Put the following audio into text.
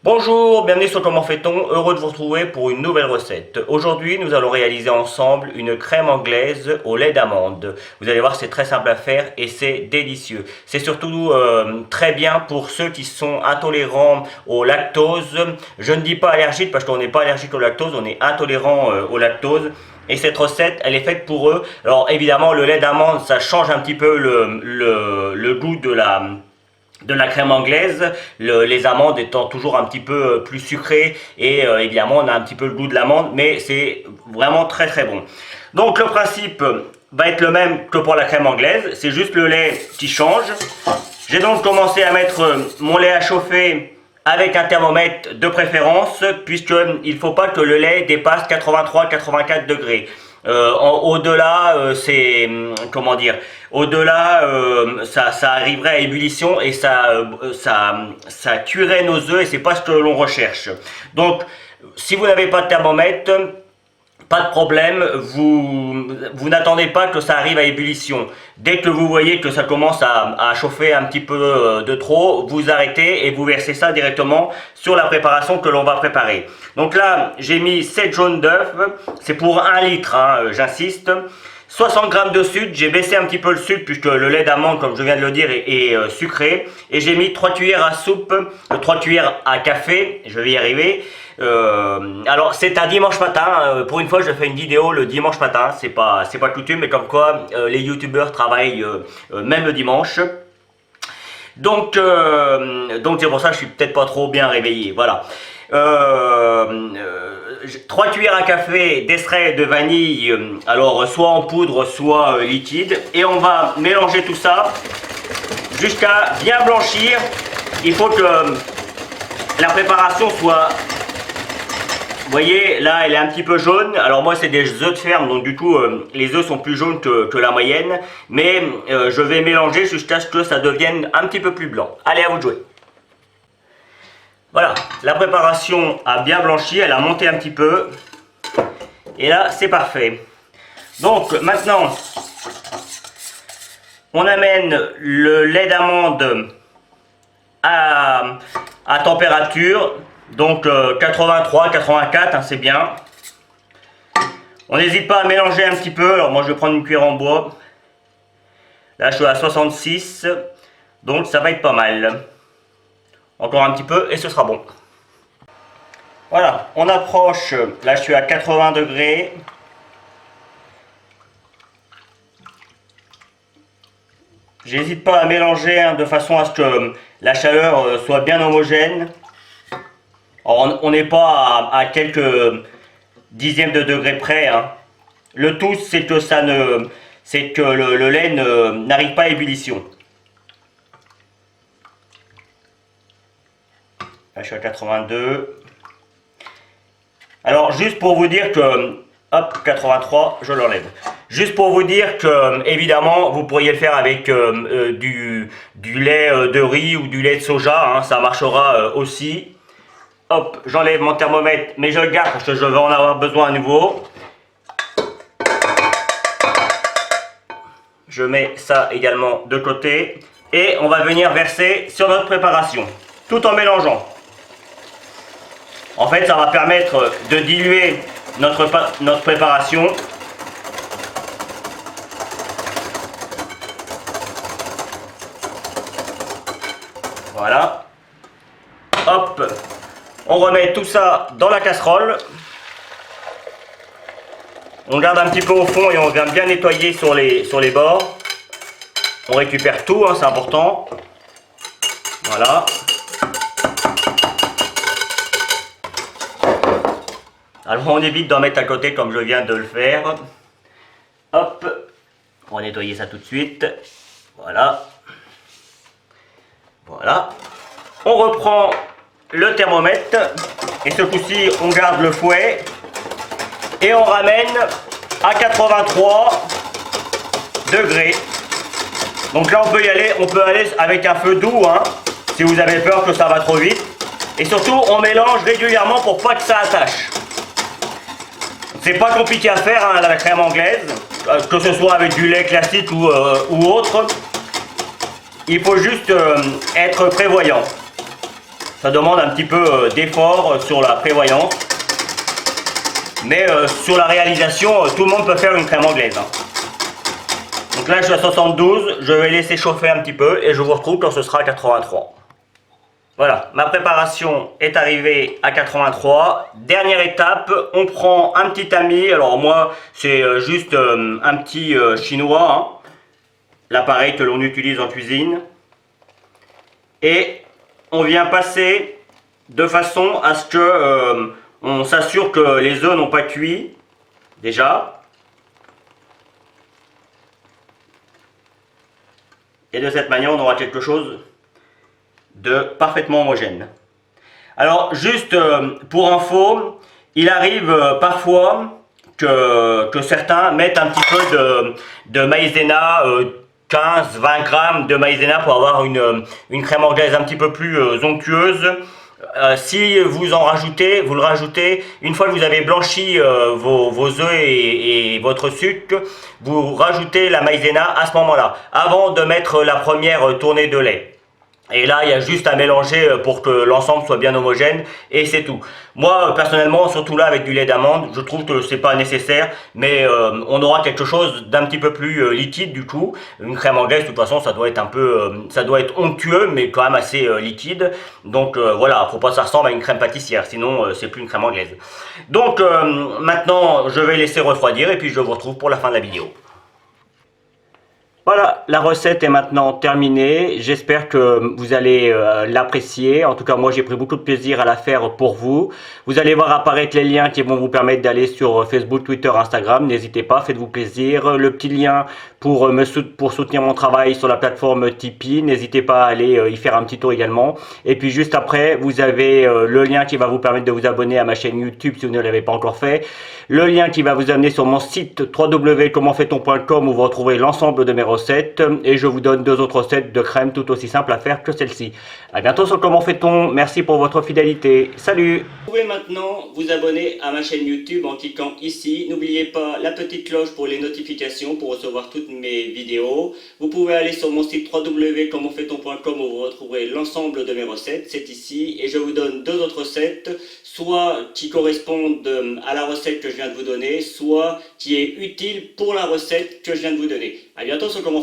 Bonjour, bienvenue sur Comment fait-on, heureux de vous retrouver pour une nouvelle recette. Aujourd'hui, nous allons réaliser ensemble une crème anglaise au lait d'amande. Vous allez voir, c'est très simple à faire et c'est délicieux. C'est surtout très bien pour ceux qui sont intolérants au lactose. Je ne dis pas allergique parce qu'on n'est pas allergique au lactose, on est intolérant au lactose. Et cette recette, elle est faite pour eux. Alors évidemment, le lait d'amande, ça change un petit peu le goût de la crème anglaise, les amandes étant toujours un petit peu plus sucrées et évidemment on a un petit peu le goût de l'amande, mais c'est vraiment très très bon. Donc le principe va être le même que pour la crème anglaise, c'est juste le lait qui change. J'ai donc commencé à mettre mon lait à chauffer avec un thermomètre de préférence, puisqu'il ne faut pas que le lait dépasse 83-84 degrés. Au-delà, c'est comment dire, au-delà, ça arriverait à ébullition et ça cuirait nos œufs et c'est pas ce que l'on recherche. Donc, si vous n'avez pas de thermomètre, pas de problème, vous n'attendez pas que ça arrive à ébullition. Dès que vous voyez que ça commence à chauffer un petit peu de trop, vous arrêtez et vous versez ça directement sur la préparation que l'on va préparer. Donc là, j'ai mis 7 jaunes d'œufs, c'est pour 1 litre, hein, j'insiste. 60 g de sucre, j'ai baissé un petit peu le sucre puisque le lait d'amande, comme je viens de le dire, est sucré. Et j'ai mis 3 cuillères à soupe, 3 cuillères à café, je vais y arriver. Alors c'est un dimanche matin, pour une fois je fais une vidéo le dimanche matin, c'est pas coutume, mais comme quoi les youtubeurs travaillent même le dimanche. Donc c'est pour ça que je suis peut-être pas trop bien réveillé, voilà. 3 cuillères à café d'extrait de vanille, alors soit en poudre soit liquide, et on va mélanger tout ça jusqu'à bien blanchir. Il faut que la préparation soit, vous voyez là elle est un petit peu jaune, alors moi c'est des œufs de ferme donc du coup les œufs sont plus jaunes que la moyenne, mais je vais mélanger jusqu'à ce que ça devienne un petit peu plus blanc. Allez, à vous de jouer. Voilà, la préparation a bien blanchi, elle a monté un petit peu. Et là, c'est parfait. Donc, maintenant, on amène le lait d'amande à température. Donc, 83, 84, hein, c'est bien. On n'hésite pas à mélanger un petit peu. Alors, moi, je vais prendre une cuillère en bois. Là, je suis à 66. Donc, ça va être pas mal. Encore un petit peu et ce sera bon. Voilà, on approche, là je suis à 80 degrés. J'hésite pas à mélanger hein, de façon à ce que la chaleur soit bien homogène. Alors, on n'est pas à quelques dixièmes de degré près. Hein. Le tout c'est que le lait n'arrive pas à ébullition. Là, je suis à 82. Alors, juste pour vous dire que... Hop, 83, je l'enlève. Juste pour vous dire que, évidemment, vous pourriez le faire avec du lait de riz ou du lait de soja. Hein, ça marchera aussi. Hop, j'enlève mon thermomètre, mais je le garde parce que je vais en avoir besoin à nouveau. Je mets ça également de côté. Et on va venir verser sur notre préparation, tout en mélangeant. En fait, ça va permettre de diluer notre préparation. Voilà. Hop. On remet tout ça dans la casserole. On garde un petit peu au fond et on vient bien nettoyer sur les bords. On récupère tout, hein, c'est important. Voilà. Alors on évite d'en mettre à côté comme je viens de le faire. Hop, on va nettoyer ça tout de suite. Voilà. Voilà. On reprend le thermomètre. Et ce coup-ci, on garde le fouet. Et on ramène à 83 degrés. Donc là on peut y aller, on peut aller avec un feu doux, hein, si vous avez peur que ça va trop vite. Et surtout, on mélange régulièrement pour pas que ça attache. C'est pas compliqué à faire hein, la crème anglaise, que ce soit avec du lait classique ou autre. Il faut juste être prévoyant. Ça demande un petit peu d'effort sur la prévoyance. Mais sur la réalisation, tout le monde peut faire une crème anglaise. Hein. Donc là, je suis à 72, je vais laisser chauffer un petit peu et je vous retrouve quand ce sera à 83. Voilà, ma préparation est arrivée à 83. Dernière étape, on prend un petit tamis. Alors moi, c'est juste un petit chinois, hein. L'appareil que l'on utilise en cuisine. Et on vient passer de façon à ce que on s'assure que les œufs n'ont pas cuit déjà. Et de cette manière, on aura quelque chose de parfaitement homogène. Alors, juste pour info, il arrive parfois que certains mettent un petit peu de maïzena, 15-20 grammes de maïzena pour avoir une crème anglaise un petit peu plus onctueuse. Si vous en rajoutez, vous le rajoutez une fois que vous avez blanchi vos œufs et votre sucre, vous rajoutez la maïzena à ce moment-là, avant de mettre la première tournée de lait. Et là, il y a juste à mélanger pour que l'ensemble soit bien homogène et c'est tout. Moi, personnellement, surtout là avec du lait d'amande, je trouve que c'est pas nécessaire, mais on aura quelque chose d'un petit peu plus liquide du coup. Une crème anglaise, de toute façon, ça doit être un peu, ça doit être onctueux, mais quand même assez liquide. Donc voilà, faut pas que ça ressemble à une crème pâtissière, sinon c'est plus une crème anglaise. Donc maintenant, je vais laisser refroidir et puis je vous retrouve pour la fin de la vidéo. Voilà, la recette est maintenant terminée. J'espère que vous allez l'apprécier. En tout cas, moi, j'ai pris beaucoup de plaisir à la faire pour vous. Vous allez voir apparaître les liens qui vont vous permettre d'aller sur Facebook, Twitter, Instagram. N'hésitez pas, faites-vous plaisir. Le petit lien pour soutenir mon travail sur la plateforme Tipeee. N'hésitez pas à aller y faire un petit tour également. Et puis, juste après, vous avez le lien qui va vous permettre de vous abonner à ma chaîne YouTube si vous ne l'avez pas encore fait. Le lien qui va vous amener sur mon site www.commentfaiton.com où vous retrouverez l'ensemble de mes recettes et je vous donne 2 autres recettes de crème tout aussi simples à faire que celle-ci. A bientôt sur Comment fait-on. Merci pour votre fidélité. Salut. Vous pouvez maintenant vous abonner à ma chaîne YouTube en cliquant ici. N'oubliez pas la petite cloche pour les notifications pour recevoir toutes mes vidéos. Vous pouvez aller sur mon site www.commentfaiton.com où vous retrouverez l'ensemble de mes recettes. C'est ici et je vous donne 2 autres recettes, soit qui correspondent à la recette que je viens de vous donner, soit qui est utile pour la recette que je viens de vous donner. A bientôt sur Comment